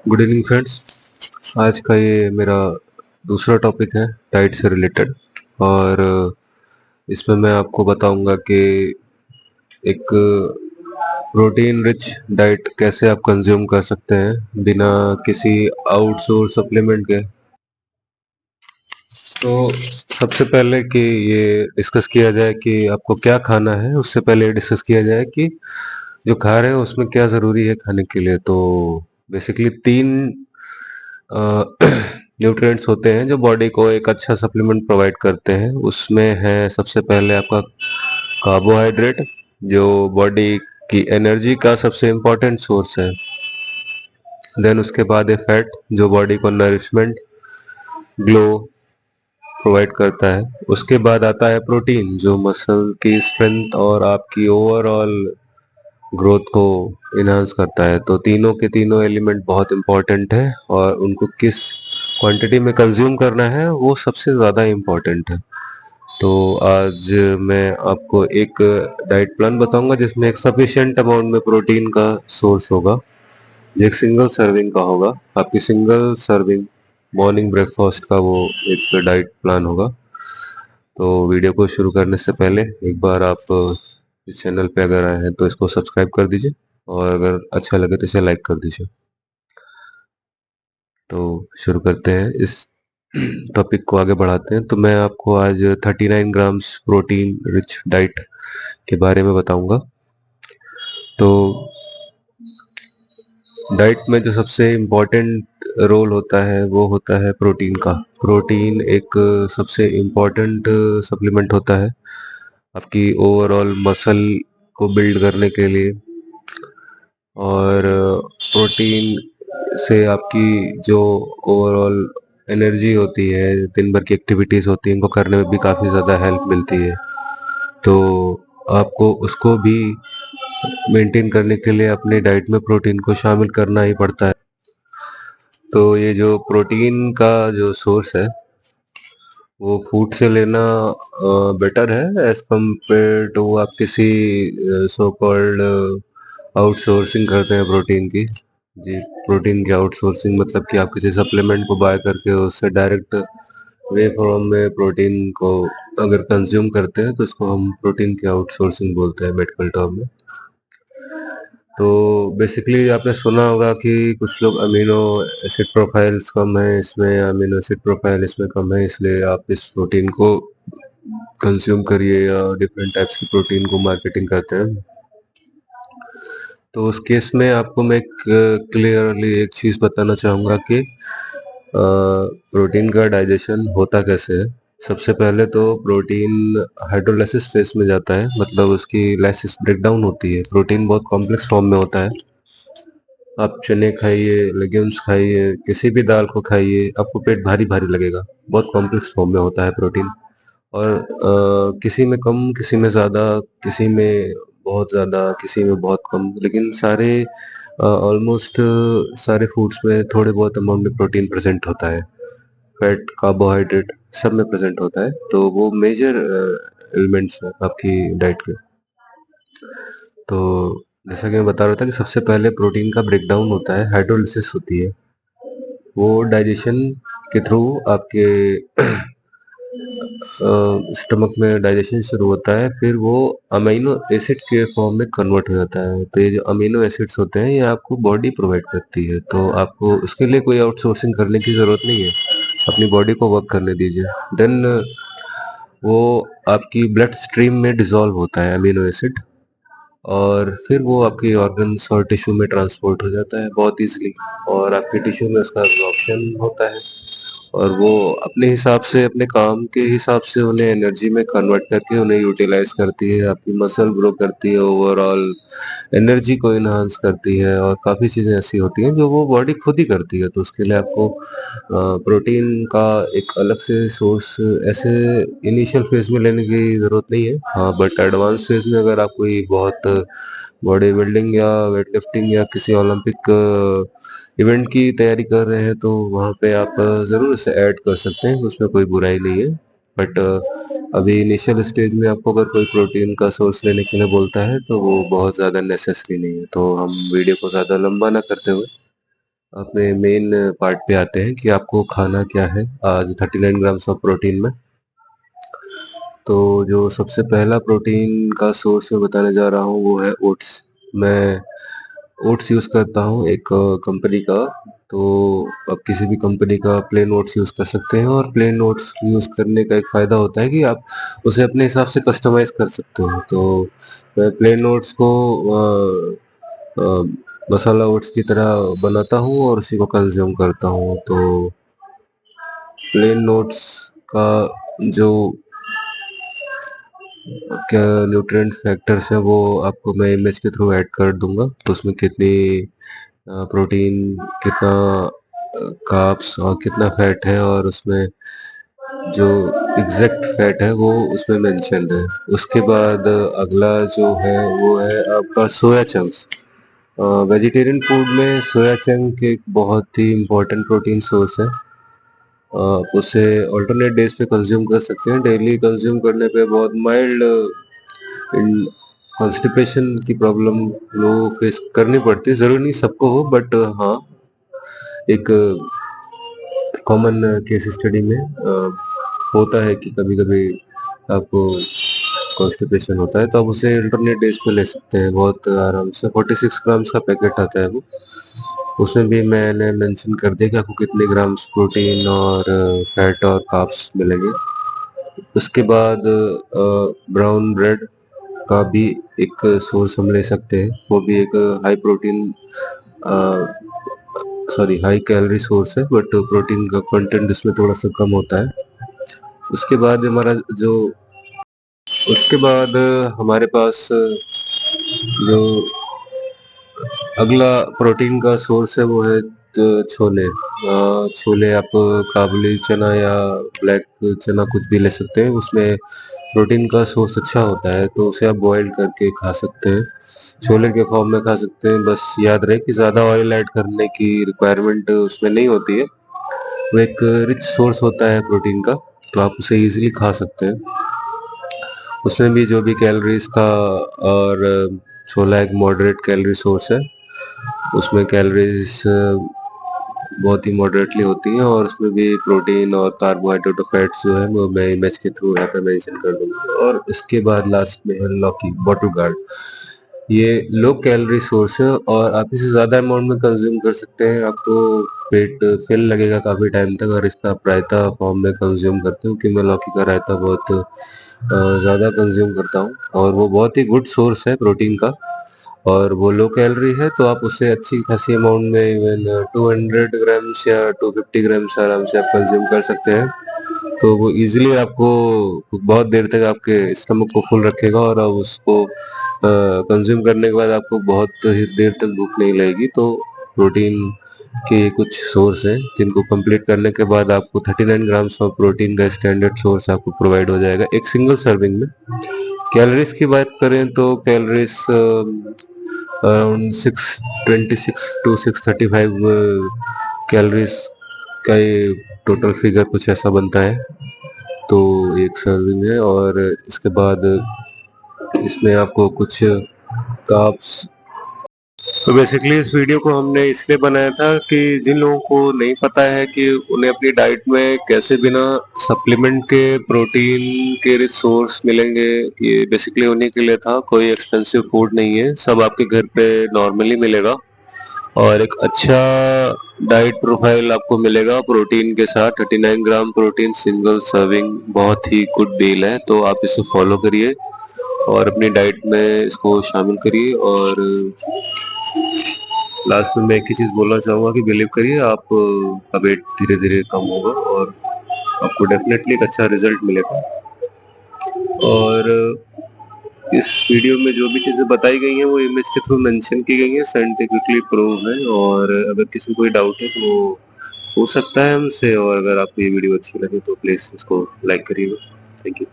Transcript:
Good evening friends. आज का ये मेरा दूसरा टॉपिक है डाइट से रिलेटेड। और इसमें मैं आपको बताऊंगा कि एक प्रोटीन रिच डाइट कैसे आप कंज्यूम कर सकते हैं बिना किसी आउटसोर्स सप्लीमेंट के। तो सबसे पहले कि ये डिस्कस किया जाए कि आपको क्या खाना है, उससे पहले ये डिस्कस किया जाए कि जो खा रहे हैं उसमें क्या ज़रूरी है खाने के लिए। तो बेसिकली तीन न्यूट्रिएंट्स होते हैं जो बॉडी को एक अच्छा सप्लीमेंट प्रोवाइड करते हैं। उसमें है सबसे पहले आपका कार्बोहाइड्रेट, जो बॉडी की एनर्जी का सबसे इम्पोर्टेंट सोर्स है। देन उसके बाद है फैट, जो बॉडी को नरिशमेंट, ग्लो प्रोवाइड करता है। उसके बाद आता है प्रोटीन, जो मसल की स्ट्रेंथ और आपकी ओवरऑल ग्रोथ को इन्हांस करता है। तो तीनों के तीनों एलिमेंट बहुत इंपॉर्टेंट है और उनको किस क्वांटिटी में कंज्यूम करना है वो सबसे ज़्यादा इम्पॉर्टेंट है। तो आज मैं आपको एक डाइट प्लान बताऊंगा जिसमें एक सफिशिएंट अमाउंट में प्रोटीन का सोर्स होगा, जो एक सिंगल सर्विंग का होगा। आपकी सिंगल सर्विंग मॉर्निंग ब्रेकफास्ट का वो एक डाइट प्लान होगा। तो वीडियो को शुरू करने से पहले एक बार आप इस चैनल पे अगर आए हैं तो इसको सब्सक्राइब कर दीजिए, और अगर अच्छा लगे तो इसे लाइक कर दीजिए। तो शुरू करते हैं, इस टॉपिक को आगे बढ़ाते हैं। तो मैं आपको आज 39 ग्राम्स प्रोटीन रिच डाइट के बारे में बताऊंगा। तो डाइट में जो सबसे इम्पोर्टेंट रोल होता है वो होता है प्रोटीन का। प्रोटीन एक सबसे इम्पोर्टेंट सप्लीमेंट होता है आपकी ओवरऑल मसल को बिल्ड करने के लिए। और प्रोटीन से आपकी जो ओवरऑल एनर्जी होती है, दिन भर की एक्टिविटीज़ होती हैं, इनको करने में भी काफ़ी ज़्यादा हेल्प मिलती है। तो आपको उसको भी मेंटेन करने के लिए अपनी डाइट में प्रोटीन को शामिल करना ही पड़ता है। तो ये जो प्रोटीन का जो सोर्स है वो फूड से लेना बेटर है एज कम्पेयर टू आप किसी सो कॉल्ड आउटसोर्सिंग करते हैं प्रोटीन की। जी, प्रोटीन की आउटसोर्सिंग मतलब कि आप किसी सप्लीमेंट को बाय करके उससे डायरेक्ट वे फॉर्म में प्रोटीन को अगर कंज्यूम करते हैं तो इसको हम प्रोटीन की आउटसोर्सिंग बोलते हैं मेडिकल टर्म में। तो बेसिकली आपने सुना होगा कि कुछ लोग अमीनो एसिड प्रोफाइल्स कम है इसमें, अमीनो एसिड प्रोफाइल इसमें कम है इसलिए आप इस प्रोटीन को कंज्यूम करिए, या डिफरेंट टाइप्स की प्रोटीन को मार्केटिंग करते हैं। तो उस केस में आपको मैं क्लियरली एक चीज़ बताना चाहूँगा कि प्रोटीन का डाइजेशन होता कैसे है। सबसे पहले तो प्रोटीन हाइड्रोलाइसिस फेज में जाता है, मतलब उसकी लाइसिस ब्रेकडाउन होती है। प्रोटीन बहुत कॉम्प्लेक्स फॉर्म में होता है। आप चने खाइए, लेग्यूम्स खाइए, किसी भी दाल को खाइए, आपको पेट भारी भारी लगेगा। बहुत कॉम्प्लेक्स फॉर्म में होता है प्रोटीन। और किसी में कम, किसी में ज़्यादा, किसी में बहुत ज़्यादा, किसी में बहुत कम, लेकिन सारे ऑलमोस्ट सारे फूड्स में थोड़े बहुत अमाउंट में प्रोटीन प्रेजेंट होता है। फैट, कार्बोहाइड्रेट सब में प्रेजेंट होता है। तो वो मेजर एलिमेंट्स हैं आपकी डाइट के। तो जैसा कि मैं बता रहा था कि सबसे पहले प्रोटीन का ब्रेकडाउन होता है, हाइड्रोलिसिस होती है। वो डाइजेशन के थ्रू आपके स्टमक में डाइजेशन शुरू होता है, फिर वो अमीनो एसिड के फॉर्म में कन्वर्ट हो जाता है। तो ये जो अमीनो एसिड्स होते हैं ये आपको बॉडी प्रोवाइड करती है, तो आपको उसके लिए कोई आउटसोर्सिंग करने की ज़रूरत नहीं है। अपनी बॉडी को वर्क करने दीजिए। देन वो आपकी ब्लड स्ट्रीम में डिसॉल्व होता है अमीनो एसिड, और फिर वो आपके ऑर्गन्स और टिश्यू में ट्रांसपोर्ट हो जाता है बहुत ईजिली, और आपके टिश्यू में उसका अब्जॉर्प्शन होता है, और वो अपने हिसाब से, अपने काम के हिसाब से उन्हें एनर्जी में कन्वर्ट करके उन्हें यूटिलाइज करती है। आपकी मसल ग्रो करती है, ओवरऑल एनर्जी को इन्हांस करती है, और काफ़ी चीज़ें ऐसी होती हैं जो वो बॉडी खुद ही करती है। तो उसके लिए आपको प्रोटीन का एक अलग से सोर्स ऐसे इनिशियल फेज में लेने की ज़रूरत नहीं है। हाँ, बट एडवांस फेज में अगर आप कोई बहुत बॉडी बिल्डिंग या वेट लिफ्टिंग या किसी ओलंपिक इवेंट की तैयारी कर रहे हैं तो वहाँ पे आप ज़रूर इसे ऐड कर सकते हैं, उसमें कोई बुराई नहीं है। बट अभी इनिशियल स्टेज में आपको अगर कोई प्रोटीन का सोर्स लेने के लिए बोलता है तो वो बहुत ज़्यादा नेसेसरी नहीं है। तो हम वीडियो को ज़्यादा लंबा ना करते हुए अपने मेन पार्ट पे आते हैं कि आपको खाना क्या है आज 39 ग्राम्स ऑफ प्रोटीन में। तो जो सबसे पहला प्रोटीन का सोर्स मैं बताने जा रहा हूँ वो है ओट्स। मैं ओट्स यूज़ करता हूँ एक कंपनी का। तो आप किसी भी कंपनी का प्लेन ओट्स यूज़ कर सकते हैं, और प्लेन ओट्स यूज़ करने का एक फ़ायदा होता है कि आप उसे अपने हिसाब से कस्टमाइज़ कर सकते हो। तो मैं प्लेन ओट्स को मसाला ओट्स की तरह बनाता हूँ और उसी को कंज्यूम करता हूँ। तो प्लेन ओट्स का जो क्या न्यूट्रिएंट फैक्टर्स हैं वो आपको मैं इमेज के थ्रू ऐड कर दूंगा। तो उसमें कितनी प्रोटीन, कितना कार्ब्स और कितना फैट है, और उसमें जो एग्जैक्ट फैट है वो उसमें मेंशन्ड है। उसके बाद अगला जो है वो है आपका सोया चंक्स। वेजिटेरियन फूड में सोया चंक एक बहुत ही इम्पोर्टेंट प्रोटीन सोर्स है। आप उसे अल्टरनेट डेज पे कंज्यूम कर सकते हैं। डेली कंज्यूम करने पे बहुत माइल्ड कॉन्स्टिपेशन की प्रॉब्लम लोगों को फेस करनी पड़ती है। ज़रूरी नहीं सबको हो, बट हाँ, एक कॉमन केस स्टडी में होता है कि कभी-कभी आपको कॉन्स्टिपेशन होता है, तो आप उसे अल्टरनेट डेज पे ले सकते हैं बहुत आराम से। 46 ग्राम्स का पैकेट आता है वो। उसमें भी मैंने मेंशन कर दिया कि आपको कितने ग्राम्स प्रोटीन और फैट और कार्ब्स मिलेंगे। उसके बाद ब्राउन ब्रेड का भी एक सोर्स हम ले सकते हैं। वो भी एक high protein sorry high calorie source है, बट प्रोटीन का कंटेंट इसमें थोड़ा सा कम होता है। उसके बाद हमारा जो उसके बाद हमारे पास जो अगला प्रोटीन का सोर्स है वो है छोले। छोले आप काबुली चना या ब्लैक चना कुछ भी ले सकते हैं। उसमें प्रोटीन का सोर्स अच्छा होता है, तो उसे आप बॉईल करके खा सकते हैं, छोले के फॉर्म में खा सकते हैं। बस याद रहे कि ज़्यादा ऑयल ऐड करने की रिक्वायरमेंट उसमें नहीं होती है। वो एक रिच सोर्स होता है प्रोटीन का, तो आप उसे इजीली खा सकते हैं। उसमें भी जो भी कैलोरीज का, और छोला एक मॉडरेट कैलोरी सोर्स है। उसमें कैलोरीज बहुत ही मॉडरेटली होती हैं, और उसमें भी प्रोटीन और कार्बोहाइड्रेट और फैट्स जो है वो मैं इमेज के थ्रू यहाँ पे मेंशन कर दूंगा। और इसके बाद लास्ट में है लौकी, बॉटल गार्ड। ये लो कैलोरी सोर्स है, और आप इसे ज़्यादा अमाउंट में कंज्यूम कर सकते हैं। आपको पेट फिल लगेगा काफ़ी टाइम तक अगर इसका आप रायता फॉर्म में कंज्यूम करते हो, क्योंकि मैं लौकी का रायता बहुत ज़्यादा कंज्यूम करता हूँ, और वो बहुत ही गुड सोर्स है प्रोटीन का। और वो लो कैलोरी है, तो आप उससे अच्छी खासी अमाउंट में इवन 200 ग्राम्स या 250 ग्राम्स आराम से आप कंज्यूम कर सकते हैं। तो वो इजीली आपको बहुत देर तक आपके स्टमक को फुल रखेगा, और अब उसको कंज्यूम करने के बाद आपको बहुत ही देर तक भूख नहीं लगेगी। तो प्रोटीन के कुछ सोर्स हैं जिनको कंप्लीट करने के बाद आपको 39 ग्राम्स ऑफ प्रोटीन का स्टैंडर्ड सोर्स आपको प्रोवाइड हो जाएगा एक सिंगल सर्विंग में। कैलोरीज की बात करें तो कैलोरीज अराउंड 626 टू 635 कैलोरीज का ये टोटल फिगर कुछ ऐसा बनता है। तो एक सर्विंग है, और इसके बाद इसमें आपको कुछ कार्ब्स। तो बेसिकली इस वीडियो को हमने इसलिए बनाया था कि जिन लोगों को नहीं पता है कि उन्हें अपनी डाइट में कैसे बिना सप्लीमेंट के प्रोटीन के रिच सोर्स मिलेंगे, ये बेसिकली उन्हीं के लिए था। कोई एक्सपेंसिव फूड नहीं है, सब आपके घर पे नॉर्मली मिलेगा, और एक अच्छा डाइट प्रोफाइल आपको मिलेगा प्रोटीन के साथ। 39 ग्राम प्रोटीन सिंगल सर्विंग बहुत ही गुड डील है, तो आप इसे फॉलो करिए और अपनी डाइट में इसको शामिल करिए। और लास्ट में मैं एक ही चीज़ बोलना चाहूँगा कि बिलीव करिए, आप का वेट धीरे धीरे कम होगा, और आपको डेफिनेटली एक अच्छा रिजल्ट मिलेगा। और इस वीडियो में जो भी चीज़ें बताई गई हैं वो इमेज के थ्रू मेंशन की गई हैं, साइंटिफिकली प्रूव है। और अगर किसी को कोई डाउट है तो वो पूछ सकता है हमसे, और अगर आपको ये वीडियो अच्छी लगे तो प्लीज़ इसको लाइक करिएगा। Thank you.